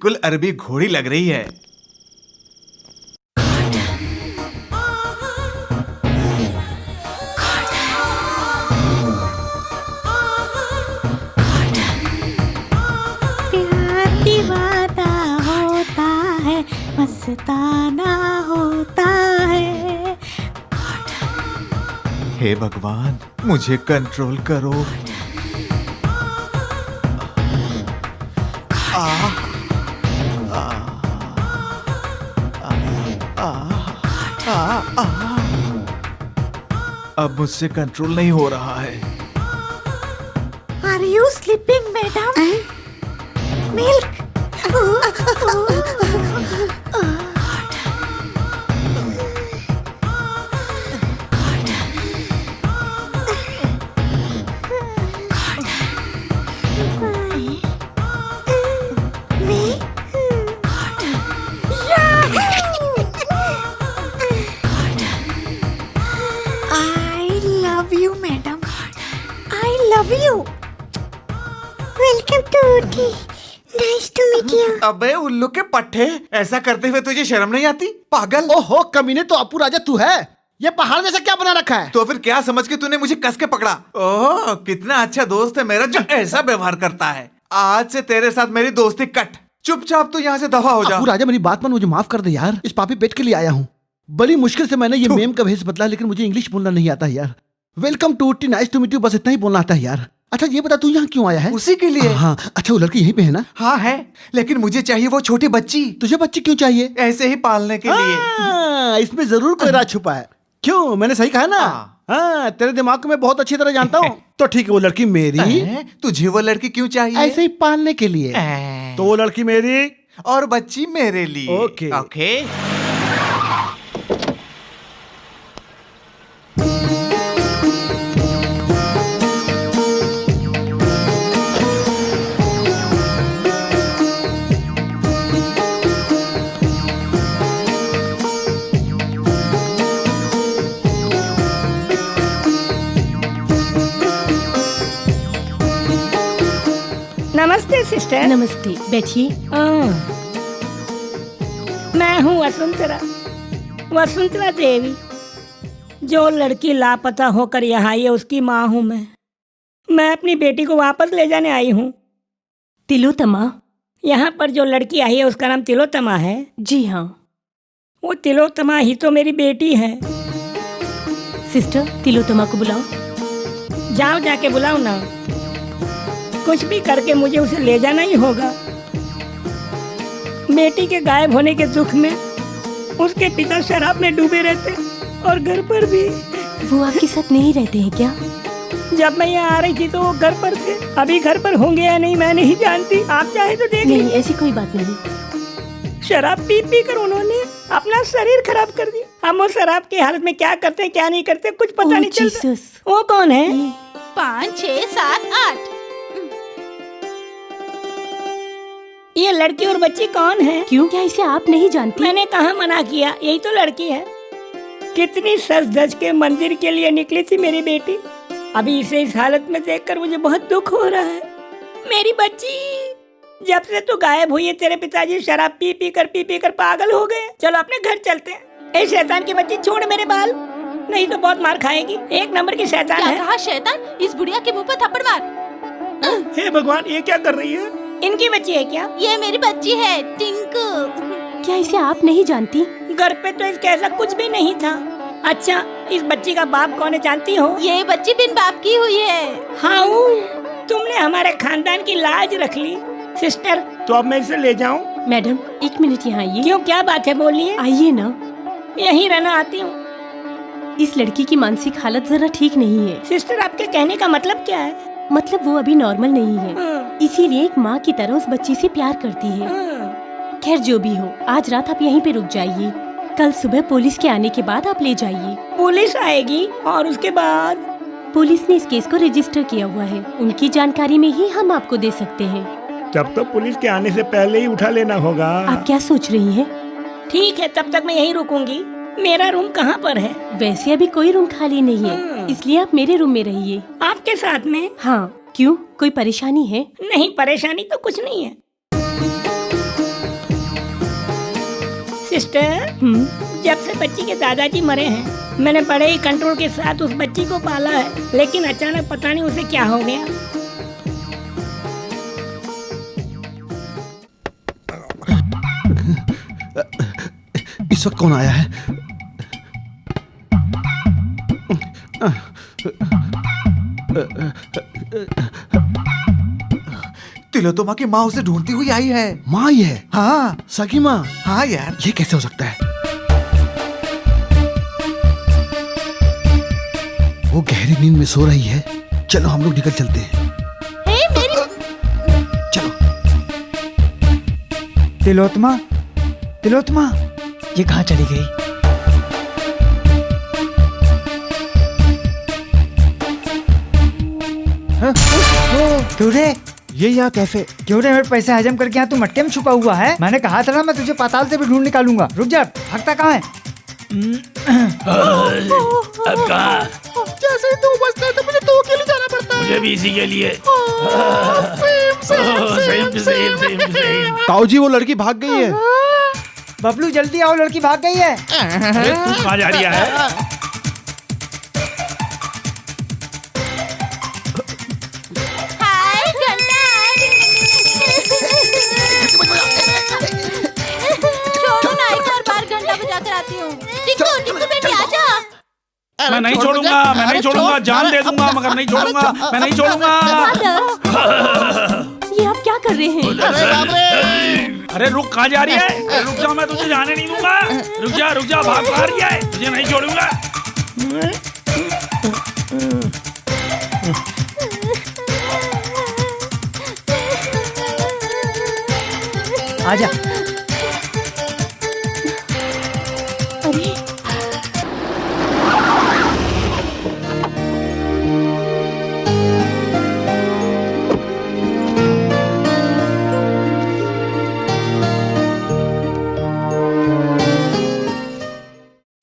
बिल्कुल अरबी घोड़ी लग रही है। प्यार दीवाना होता है, मस्ताना होता है। हे भगवान, मुझे कंट्रोल करो। अब मुझसे कंट्रोल नहीं हो रहा है। Are you sleeping madam? Milk. Welcome to Ooty, nice to meet you. अबे उल्लू के पट्टे, ऐसा करते हुए तुझे शर्म नहीं आती? पागल। ओहो कमीने, तो अपू राजा तू है? ये पहाड़ जैसा क्या बना रखा है? तो फिर क्या समझ के तूने मुझे कस के पकड़ा? ओह, कितना अच्छा दोस्त है मेरा जो ऐसा व्यवहार करता है। आज से तेरे साथ मेरी दोस्ती कट। चुपचाप तू यहाँ से दफा हो जा। अपू राजा मेरी बात मान, मुझे माफ कर दे यार। इस पापी पेट के लिए आया हूँ। बड़ी मुश्किल से मैंने ये मेम का भेष बदला, लेकिन मुझे इंग्लिश बोलना नहीं आता यार। Welcome to Ooty, nice to meet you, बस इतना ही बोलना आता है यार। अच्छा ये बता, तू यहाँ क्यों आया है? उसी के लिए। हाँ अच्छा, वो लड़की यहीं पे है ना? हाँ है, लेकिन मुझे चाहिए वो छोटी बच्ची। तुझे बच्ची क्यों चाहिए? ऐसे ही पालने के लिए। इसमें जरूर कोई राज छुपा है। क्यों, मैंने सही कहा ना? हाँ, तेरे दिमाग को मैं बहुत अच्छी तरह जानता हूँ। तो ठीक है, वो लड़की मेरी। तुझे वो लड़की क्यों चाहिए? ऐसे ही पालने के लिए। तो वो लड़की मेरी और बच्ची मेरे लिए। Okay okay. नमस्ते सिस्टर। नमस्ते, बैठिए। मैं हूँ वसुंधरा देवी। जो लड़की लापता होकर यहाँ आई है उसकी माँ हूँ मैं अपनी बेटी को वापस ले जाने आई हूँ। तिलोत्तमा? यहाँ पर जो लड़की आई है उसका नाम तिलोत्तमा है। जी हाँ। वो तिलोत्तमा ही तो मेरी बेटी है। सिस्टर, तिलोत्तमा को बुलाओ। जाओ, जाके बुलाओ ना। कुछ भी करके मुझे उसे ले जाना ही होगा। बेटी के गायब होने के दुख में उसके पिता शराब में डूबे रहते और घर पर भी। वो आपके साथ नहीं रहते हैं क्या? जब मैं यहाँ आ रही थी तो वो घर पर थे। अभी घर पर होंगे या नहीं मैं नहीं जानती। आप चाहे तो देख नहीं, ऐसी कोई बात नहीं। शराब पी पी कर उन्होंने अपना शरीर खराब कर दिया। हम वो शराब की हालत में क्या करते हैं क्या नहीं करते कुछ पता नहीं चलता। वो कौन है? 5, 6, 7, 8। ये लड़की और बच्ची कौन है? क्यों, क्या इसे आप नहीं जानती? मैंने कहाँ मना किया, यही तो लड़की है। कितनी सज धज के मंदिर के लिए निकली थी मेरी बेटी। अभी इसे इस हालत में देखकर मुझे बहुत दुख हो रहा है। मेरी बच्ची, जब से तू गायब हुई है तेरे पिताजी शराब पी पी कर पागल हो गए। चलो अपने घर चलते हैं। ए शैतान की बच्ची, छोड़ मेरे बाल, नहीं तो बहुत मार खाएगी। एक नंबर की शैतान है। क्या कहा शैतान? इस बुढ़िया के मुंह पर थप्पड़ मार। हे भगवान, ये क्या कर रही है? इनकी बच्ची है क्या? ये मेरी बच्ची है, टिंकू। क्या इसे आप नहीं जानती? घर पे तो इसके ऐसा कुछ भी नहीं था। अच्छा, इस बच्ची का बाप कौन है जानती हो? ये बच्ची बिन बाप की हुई है। हाँ, तुमने हमारे खानदान की लाज रख ली। सिस्टर, तो अब मैं इसे ले जाऊं? मैडम, 1 मिनट यहाँ आइए। क्यों, क्या बात है, बोलिए। आइए ना। यहीं रहना आती हूँ। इस लड़की की मानसिक हालत जरा ठीक नहीं है। सिस्टर, आपके कहने का मतलब क्या है? मतलब वो अभी नॉर्मल नहीं है, इसीलिए एक माँ की तरह उस बच्ची से प्यार करती है। खैर जो भी हो, आज रात आप यहीं पे रुक जाइए। कल सुबह पुलिस के आने के बाद आप ले जाइए। पुलिस आएगी और उसके बाद? पुलिस ने इस केस को रजिस्टर किया हुआ है, उनकी जानकारी में ही हम आपको दे सकते हैं। तब तो पुलिस के आने से पहले ही उठा लेना होगा। आप क्या सोच रही हैं? ठीक है, तब तक मैं यहीं रुकूंगी। मेरा रूम कहाँ पर है? वैसे अभी कोई रूम खाली नहीं है, इसलिए आप मेरे रूम में रहिए। आपके साथ में? हाँ। क्यों, कोई परेशानी है? नहीं, परेशानी तो कुछ नहीं है। सिस्टर, जब से बच्ची के दादाजी मरे हैं मैंने बड़े ही कंट्रोल के साथ उस बच्ची को पाला है, लेकिन अचानक पता नहीं उसे क्या हो गया। इस वक्त कौन आया है? तिलोत्तमा की माँ उसे ढूंढती हुई आई है। माँ ही है? हाँ सगी माँ? हाँ यार, ये कैसे हो सकता है? वो गहरी नींद में सो रही है। चलो हम लोग निकल चलते हैं। चलो। तिलोत्तमा, तिलोत्तमा, ये कहाँ चली गई? क्यों रे? ये यहाँ कैफे? क्यों रे मेरे पैसे हजम करके यहाँ तू मटके में छुपा हुआ है? मैंने कहा था ना मैं तुझे पाताल से भी ढूंढ निकालूंगा। रुक जा, भागता कहाँ है? जैसे ही तू बचता है तो मुझे तो अकेले जाना पड़ता है। मुझे भी इसी के लिए। सेम। ताऊ जी, वो लड़की भाग गई है। बबलू जल्दी आओ, लड़की भाग गई है। तू कहाँ जा रही है? हाय घंटा। छोड़ो ना, एक बार घंटा बजा कर आती हूँ। टिक्कू, टिक्कू बेटी आजा। मैं नहीं छोड़ूंगा, मैं नहीं छोड़ूंगा, जान दे दूंगा मगर नहीं छोड़ूंगा, मैं नहीं छोड़ूंगा। ये आप क्या कर रहे हैं? अरे रुक, कहाँ जा रही है? रुक जा, मैं तुझे जाने नहीं दूंगा। रुक जा, भाग पा रही है, तुझे नहीं छोड़ूंगा। आजा। अरे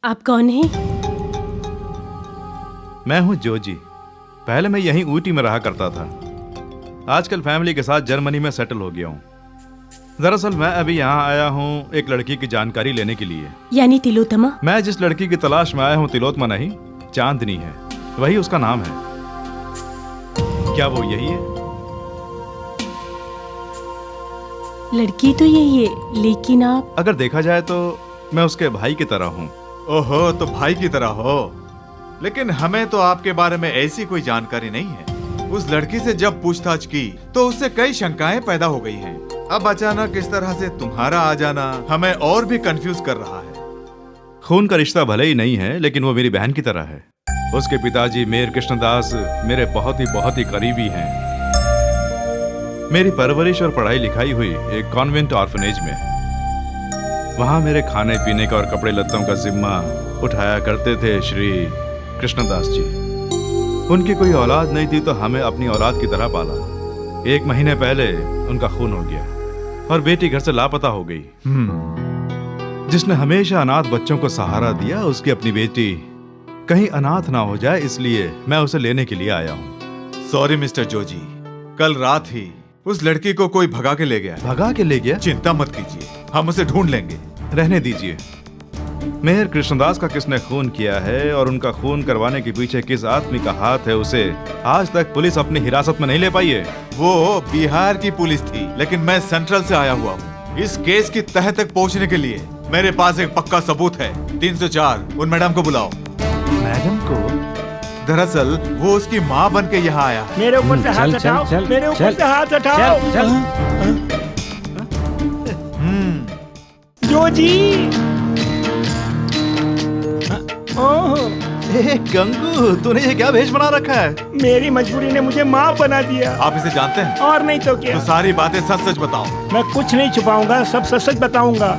आप कौन हैं? मैं हूं जोजी। पहले मैं यहीं ऊटी में रहा करता था। आजकल फैमिली के साथ जर्मनी में सेटल हो गया हूं। दरअसल मैं अभी यहाँ आया हूँ एक लड़की की जानकारी लेने के लिए। यानी तिलोत्तमा? मैं जिस लड़की की तलाश में आया हूँ तिलोत्तमा नहीं, चांदनी है, वही उसका नाम है। क्या वो यही है? लड़की तो यही है, लेकिन आप? अगर देखा जाए तो मैं उसके भाई की तरह हूँ। ओहो, तो भाई की तरह हो। लेकिन हमें तो आपके बारे में ऐसी कोई जानकारी नहीं है। उस लड़की से जब पूछताछ की तो उससे कई शंकाएं पैदा हो गई हैं। अब अचानक इस तरह से तुम्हारा आ जाना हमें और भी कंफ्यूज कर रहा है। खून का रिश्ता भले ही नहीं है, लेकिन वो मेरी बहन की तरह है। उसके पिताजी मेयर कृष्णदास मेरे बहुत ही करीबी हैं। मेरी परवरिश और पढ़ाई लिखाई हुई एक कॉन्वेंट ऑर्फनेज में। वहां मेरे खाने पीने का और कपड़े लत्तों का जिम्मा उठाया करते थे श्री कृष्णदास जी। उनकी कोई औलाद नहीं थी तो हमें अपनी औलाद की तरह पाला। 1 महीने पहले उनका खून हो गया और बेटी घर से लापता हो गई। जिसने हमेशा अनाथ बच्चों को सहारा दिया, उसकी अपनी बेटी कहीं अनाथ ना हो जाए, इसलिए मैं उसे लेने के लिए आया हूँ। सॉरी मिस्टर जोजी, कल रात ही उस लड़की को कोई भगा के ले गया। भगा के ले गया? चिंता मत कीजिए, हम उसे ढूंढ लेंगे। रहने दीजिए। मेयर कृष्णदास का किसने खून किया है और उनका खून करवाने के पीछे किस आदमी का हाथ है, उसे आज तक पुलिस अपनी हिरासत में नहीं ले पाई है। वो बिहार की पुलिस थी, लेकिन मैं सेंट्रल से आया हुआ हूँ। इस केस की तह तक पहुँचने के लिए मेरे पास एक पक्का सबूत है। 304, उन मैडम को बुलाओ। मैडम को? दरअसल वो उसकी माँ बन के यहाँ आया। मेरे ऊपर से हाथ हटाओ, मेरे ऊपर से हाथ हटाओ। जोजी। ओह, गंगू, तूने ये क्या भेष बना रखा है? मेरी मजबूरी ने मुझे माँ बना दिया। आप इसे जानते हैं? और नहीं तो क्या। तो सारी बातें सच सच बताओ। मैं कुछ नहीं छुपाऊंगा, सब सच सच बताऊंगा।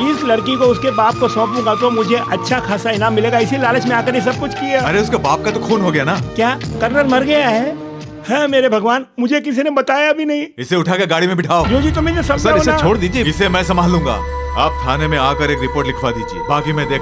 इस लड़की को उसके बाप को सौंपूंगा तो मुझे अच्छा खासा इनाम मिलेगा। इसी लालच में आकर ये सब कुछ किया। अरे उसके बाप का तो खून हो गया ना। क्या कर्नल मर गया है मेरे भगवान, मुझे किसी ने बताया भी नहीं। इसे उठा के गाड़ी में बिठाओ। जोजी तो मुझे सर, इसे छोड़ दीजिए, इसे मैं संभाल लूंगा। आप थाने में आकर एक रिपोर्ट लिखवा दीजिए, बाकी मैं देख